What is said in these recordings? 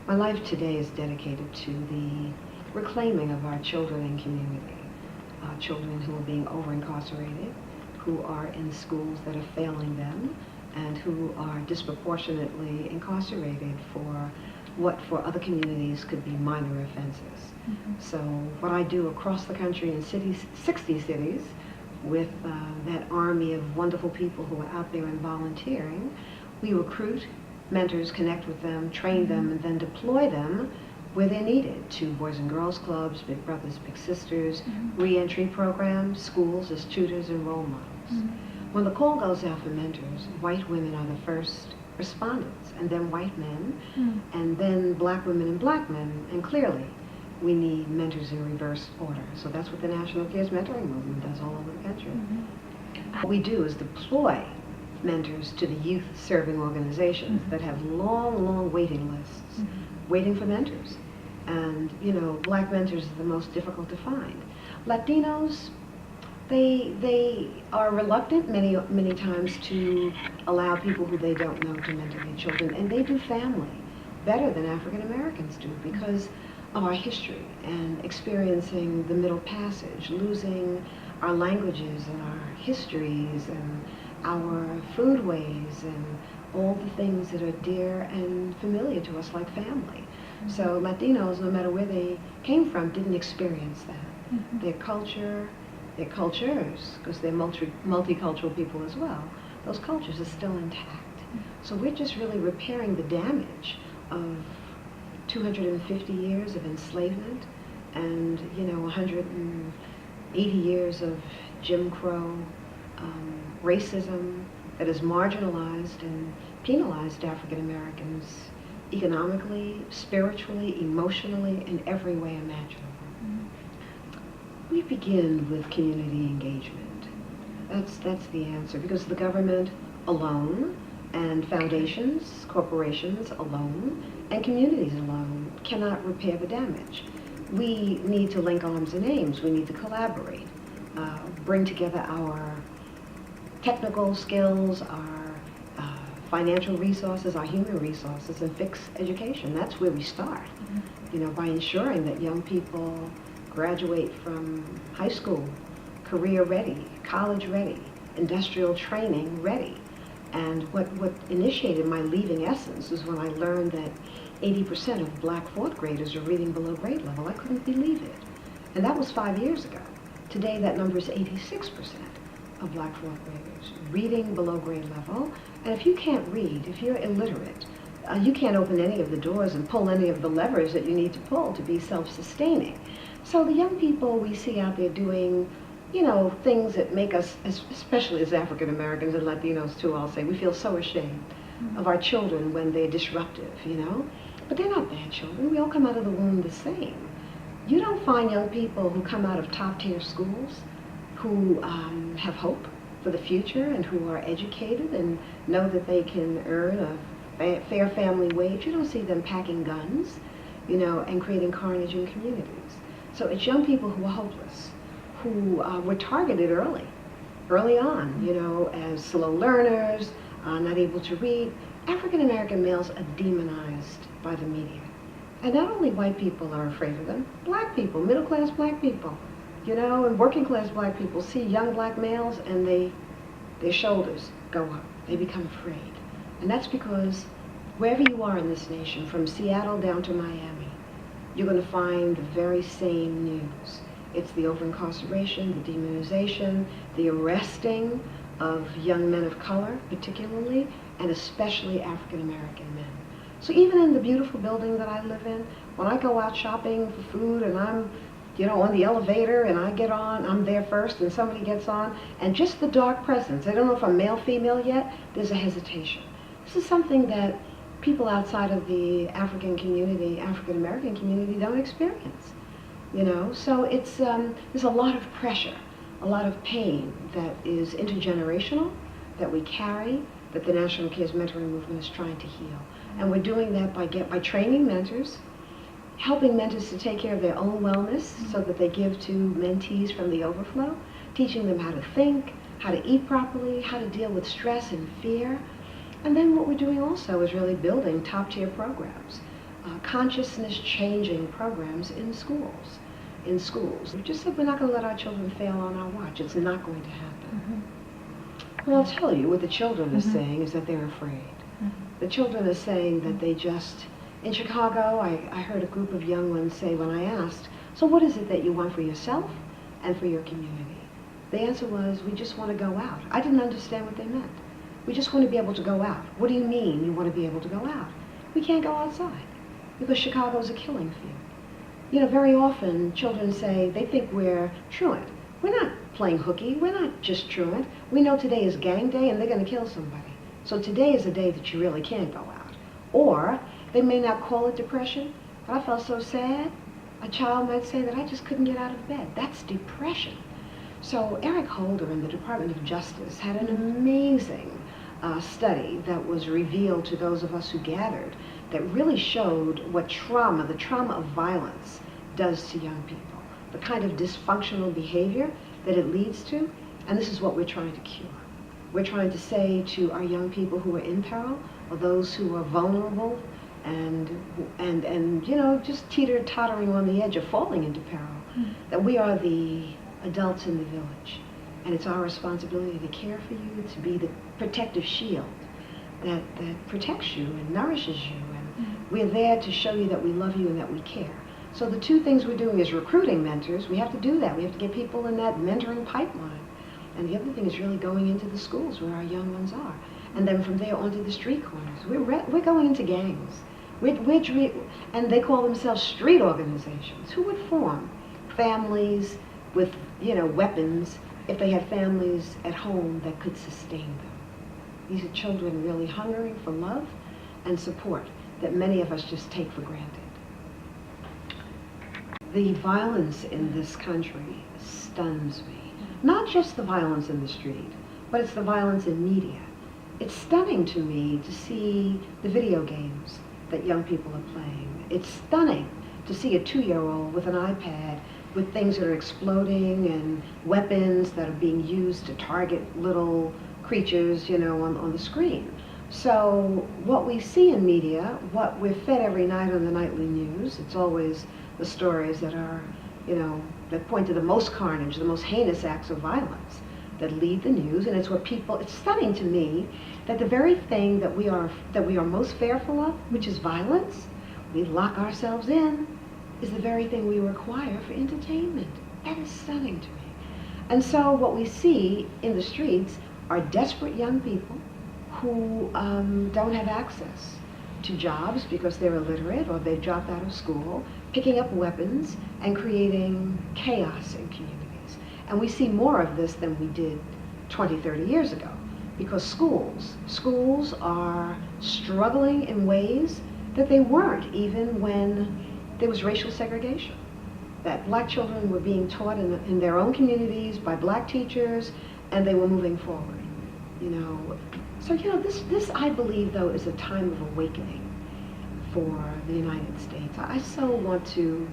My life today is dedicated to the reclaiming of our children and community. Children who are being over-incarcerated, who are in schools that are failing them, and who are disproportionately incarcerated for what for other communities could be minor offenses. So what I do across the country in 60 cities with that army of wonderful people who are out there and volunteering, we recruit mentors, connect with them, train them, and then deploy them where they're needed, to Boys and Girls Clubs, Big Brothers, Big Sisters, re-entry programs, schools as tutors and role models. When the call goes out for mentors, white women are the first respondents, and then white men, and then black women and black men, and clearly we need mentors in reverse order. So that's what the National Cares Mentoring Movement does all over the country. What we do is deploy mentors to the youth-serving organizations that have long waiting lists, waiting for mentors. And, you know, black mentors are the most difficult to find. Latinos, they are reluctant many times to allow people who they don't know to mentor their children, and they do family better than African Americans do because of our history and experiencing the Middle Passage, losing our languages and our histories and our foodways and all the things that are dear and familiar to us like family. So Latinos, no matter where they came from, didn't experience that. Their culture, their cultures, because they're multicultural people as well, those cultures are still intact. So we're just really repairing the damage of 250 years of enslavement and, you know, 180 years of Jim Crow racism that has marginalized and penalized African Americans economically, spiritually, emotionally, in every way imaginable. We begin with community engagement. That's the answer, because the government alone and foundations, corporations alone, and communities alone cannot repair the damage. We need to link arms and aims. We need to collaborate, bring together our technical skills, our financial resources, our human resources, and fix education. That's where we start, you know, by ensuring that young people graduate from high school career ready, college ready, industrial training ready. And what initiated my leaving essence was when I learned that 80% of black fourth graders are reading below grade level. I couldn't believe it. And that was 5 years ago. Today that number is 86% of black fourth graders reading below grade level. And if you can't read, if you're illiterate, you can't open any of the doors and pull any of the levers that you need to pull to be self-sustaining. So the young people we see out there doing, you know, things that make us, especially as African Americans and Latinos too, I'll say, we feel so ashamed of our children when they're disruptive, you know? But they're not bad children. We all come out of the womb the same. You don't find young people who come out of top-tier schools who have hope for the future and who are educated and know that they can earn a fair family wage. You don't see them packing guns, you know, and creating carnage in communities. So it's young people who are hopeless, who were targeted early on, you know, as slow learners, not able to read. African American males are demonized by the media. And not only white people are afraid of them, black people, middle class black people, you know, and working class black people see young black males and their shoulders go up. They become afraid. And that's because wherever you are in this nation, from Seattle down to Miami, you're going to find the very same news. It's the over-incarceration, the demonization, the arresting of young men of color, particularly, and especially African-American men. So even in the beautiful building that I live in, when I go out shopping for food and I'm, you know, on the elevator and I get on, I'm there first and somebody gets on, and just the dark presence, I don't know if I'm male, female yet, there's a hesitation. This is something that people outside of the African community, African American community, don't experience, you know? So it's, there's a lot of pressure, a lot of pain that is intergenerational, that we carry, that the National Cares Mentoring Movement is trying to heal. And we're doing that by training mentors, helping mentors to take care of their own wellness so that they give to mentees from the overflow, teaching them how to think, how to eat properly, how to deal with stress and fear. And then what we're doing also is really building top-tier programs. consciousness-changing programs in schools. We just said we're not going to let our children fail on our watch. It's not going to happen. Well, I'll tell you, what the children are saying is that they're afraid. The children are saying that they just, in Chicago, I heard a group of young ones say when I asked, so what is it that you want for yourself and for your community? The answer was, we just want to go out. I didn't understand what they meant. We just want to be able to go out. What do you mean you want to be able to go out? We can't go outside because Chicago's a killing field. You know, very often children say they think we're truant. We're not playing hooky. We're not just truant. We know today is gang day and they're going to kill somebody. So today is a day that you really can't go out. Or they may not call it depression, but I felt so sad. A child might say that I just couldn't get out of bed. That's depression. So Eric Holder in the Department of Justice had an amazing study that was revealed to those of us who gathered that really showed what trauma, the trauma of violence, does to young people, the kind of dysfunctional behavior that it leads to, and this is what we're trying to cure. We're trying to say to our young people who are in peril, or those who are vulnerable, and you know, just teeter-tottering on the edge of falling into peril, that we are the adults in the village, and it's our responsibility to care for you, to be the protective shield that protects you and nourishes you, and we're there to show you that we love you and that we care. So the two things we're doing is recruiting mentors. We have to do that. We have to get people in that mentoring pipeline. And the other thing is really going into the schools where our young ones are. And then from there onto the street corners. We're going into gangs. And they call themselves street organizations. Who would form families with, you know, weapons if they had families at home that could sustain them? These are children really hungering for love and support that many of us just take for granted. The violence in this country stuns me. Not just the violence in the street, but it's the violence in media. It's stunning to me to see the video games that young people are playing. It's stunning to see a 2-year-old with an iPad with things that are exploding and weapons that are being used to target little creatures, you know, on the screen. So what we see in media, what we're fed every night on the nightly news, it's always the stories that are, you know, that point to the most carnage, the most heinous acts of violence that lead the news, and it's what people, it's stunning to me that the very thing that we are most fearful of, which is violence, we lock ourselves in, is the very thing we require for entertainment. That is stunning to me. And so what we see in the streets are desperate young people who don't have access to jobs because they're illiterate or they've dropped out of school, picking up weapons and creating chaos in communities. And we see more of this than we did 20, 30 years ago because schools are struggling in ways that they weren't even when there was racial segregation. That black children were being taught in their own communities by black teachers and they were moving forward, you know. So, you know, this I believe, though, is a time of awakening for the United States. I so want to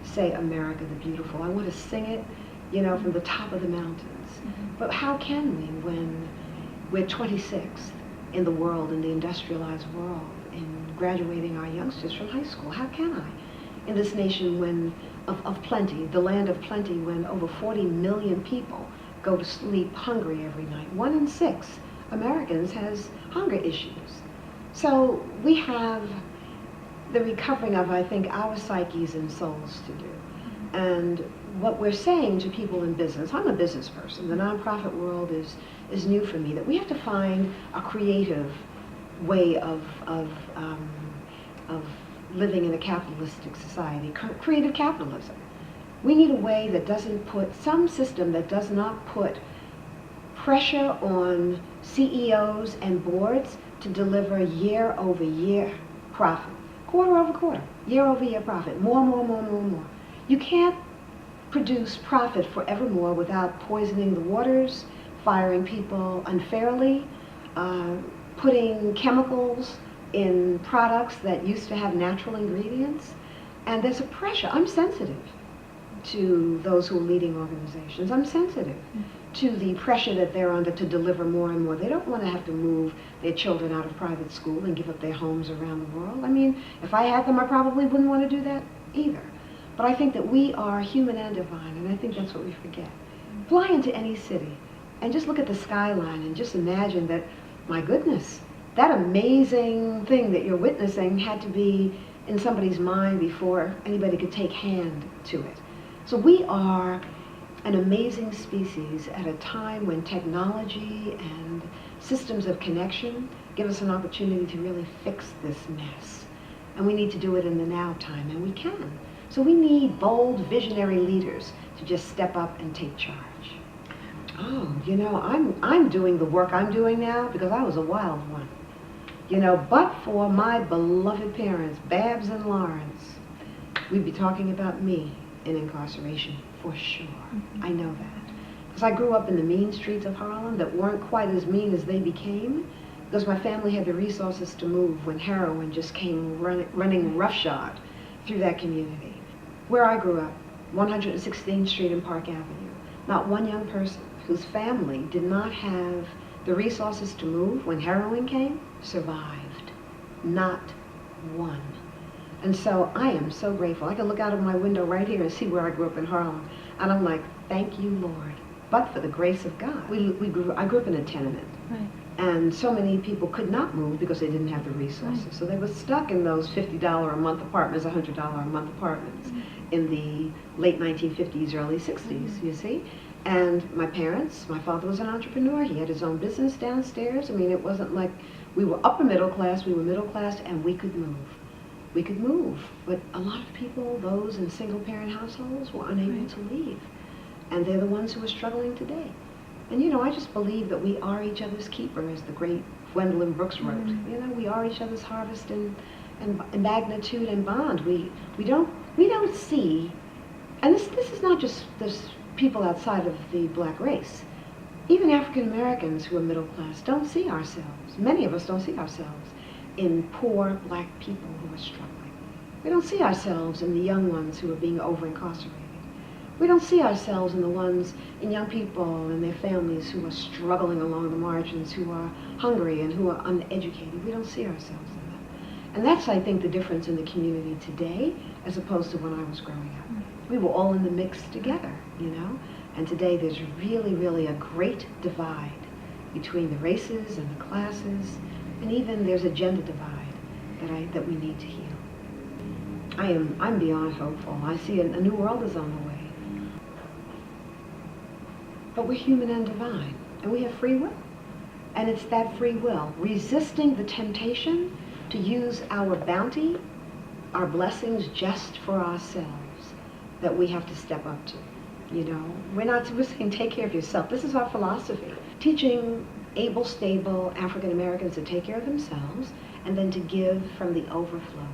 say America the Beautiful. I want to sing it, you know, from the top of the mountains. But how can we when we're 26th in the world, in the industrialized world, in graduating our youngsters from high school? How can I? In this nation of plenty, the land of plenty, when over 40 million people go to sleep hungry every night. 1 in 6 Americans has hunger issues. So we have the recovering of, I think, our psyches and souls to do. And what we're saying to people in business, I'm a business person, the nonprofit world is new for me, that we have to find a creative way of living in a capitalistic society, creative capitalism. We need a way that doesn't put, some system that does not put pressure on CEOs and boards to deliver year over year profit, quarter over quarter, year over year profit, more. You can't produce profit forevermore without poisoning the waters, firing people unfairly, putting chemicals in products that used to have natural ingredients. And there's a pressure. I'm sensitive to those who are leading organizations. I'm sensitive to the pressure that they're under to deliver more and more. They don't want to have to move their children out of private school and give up their homes around the world. I mean, if I had them, I probably wouldn't want to do that either. But I think that we are human and divine, and I think that's what we forget. Fly into any city and just look at the skyline and just imagine that, my goodness, that amazing thing that you're witnessing had to be in somebody's mind before anybody could take hand to it. So we are an amazing species at a time when technology and systems of connection give us an opportunity to really fix this mess. And we need to do it in the now time, and we can. So we need bold, visionary leaders to just step up and take charge. Oh, you know, I'm doing the work I'm doing now because I was a wild one. You know, but for my beloved parents, Babs and Lawrence, we'd be talking about me in incarceration for sure. I know that. Because I grew up in the mean streets of Harlem that weren't quite as mean as they became, because my family had the resources to move when heroin just came running roughshod through that community. Where I grew up, 116th Street and Park Avenue, not one young person whose family did not have the resources to move when heroin came survived. Not one. And so I am so grateful. I can look out of my window right here and see where I grew up in Harlem. And I'm like, thank you, Lord. But for the grace of God. I grew up in a tenement. Right. And so many people could not move because they didn't have the resources. Right. So they were stuck in those $50 a month apartments, $100 a month apartments in the late 1950s, early 60s, you see. And my parents, my father was an entrepreneur. He had his own business downstairs. I mean, it wasn't like we were upper middle class. We were middle class, and we could move. We could move, but a lot of people, those in single-parent households, were unable to leave. And they're the ones who are struggling today. And, you know, I just believe that we are each other's keeper, as the great Gwendolyn Brooks wrote. You know, we are each other's harvest in magnitude and bond. We don't see, and this is not just this people outside of the black race. Even African Americans who are middle class don't see ourselves. Many of us don't see ourselves in poor black people who are struggling. We don't see ourselves in the young ones who are being over-incarcerated. We don't see ourselves in the ones, in young people and their families who are struggling along the margins, who are hungry and who are uneducated. We don't see ourselves in them. And that's, I think, the difference in the community today as opposed to when I was growing up. We were all in the mix together, you know? And today there's really, really a great divide between the races and the classes, and even there's a gender divide that we need to heal. I'm beyond hopeful. I see a new world is on the way. But we're human and divine, and we have free will. And it's that free will, resisting the temptation to use our bounty, our blessings just for ourselves, that we have to step up to. You know, we're saying take care of yourself. This is our philosophy. Teaching able, stable African Americans to take care of themselves and then to give from the overflow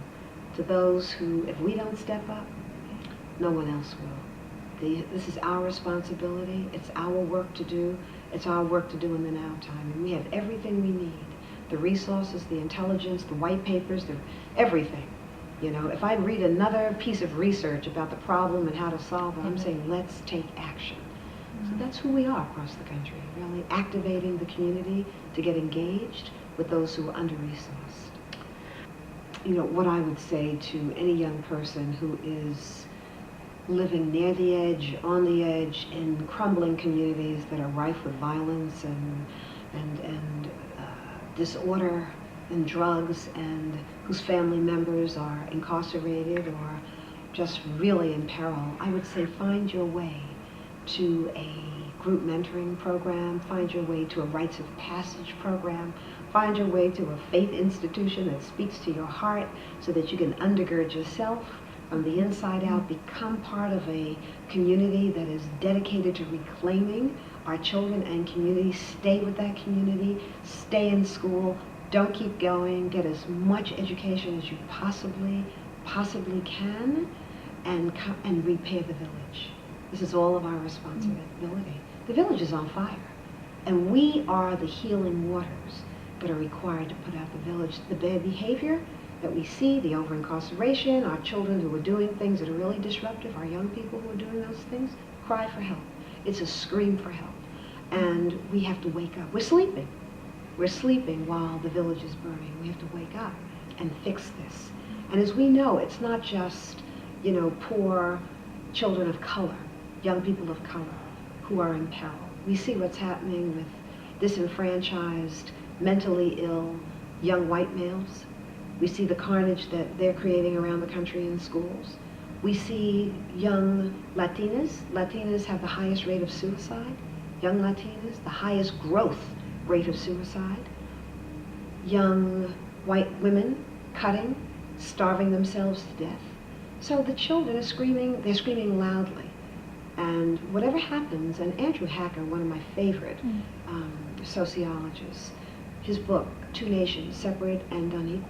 to those who, if we don't step up, no one else will. This is our responsibility. It's our work to do. It's our work to do in the now time. And we have everything we need. The resources, the intelligence, the white papers, everything. You know, if I read another piece of research about the problem and how to solve it, I'm saying let's take action. So that's who we are across the country, really activating the community to get engaged with those who are under-resourced. You know, what I would say to any young person who is living near the edge, on the edge, in crumbling communities that are rife with violence and disorder and drugs, and whose family members are incarcerated or just really in peril, I would say find your way to a group mentoring program, find your way to a rites of passage program, find your way to a faith institution that speaks to your heart so that you can undergird yourself from the inside out, become part of a community that is dedicated to reclaiming our children and community, stay with that community, stay in school, don't keep going, get as much education as you possibly can, and repair the village. This is all of our responsibility. The village is on fire, and we are the healing waters that are required to put out the village. The bad behavior that we see, the over-incarceration, our children who are doing things that are really disruptive, our young people who are doing those things, cry for help. It's a scream for help. And we have to wake up. We're sleeping. We're sleeping while the village is burning. We have to wake up and fix this. And as we know, it's not just, poor children of color, young people of color who are in peril. We see what's happening with disenfranchised, mentally ill young white males. We see the carnage that they're creating around the country in schools. We see young Latinas. Latinas have the highest rate of suicide. Young Latinas, the highest growth rate of suicide. Young white women cutting, starving themselves to death. So the children are screaming, they're screaming loudly. And whatever happens, and Andrew Hacker, one of my favorite sociologists, his book, Two Nations, Separate and Unequal,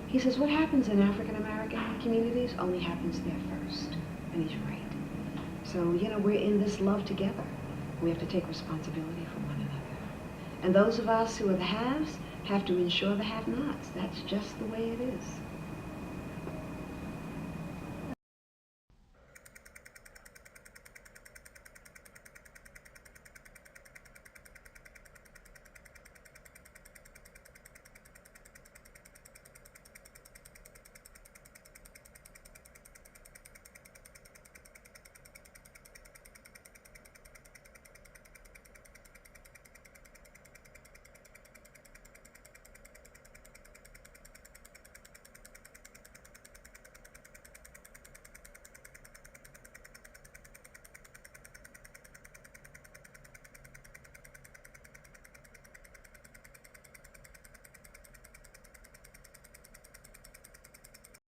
he says what happens in African American communities only happens there first. And he's right. So, we're in this love together. We have to take responsibility for one another. And those of us who are the haves have to ensure the have-nots. That's just the way it is.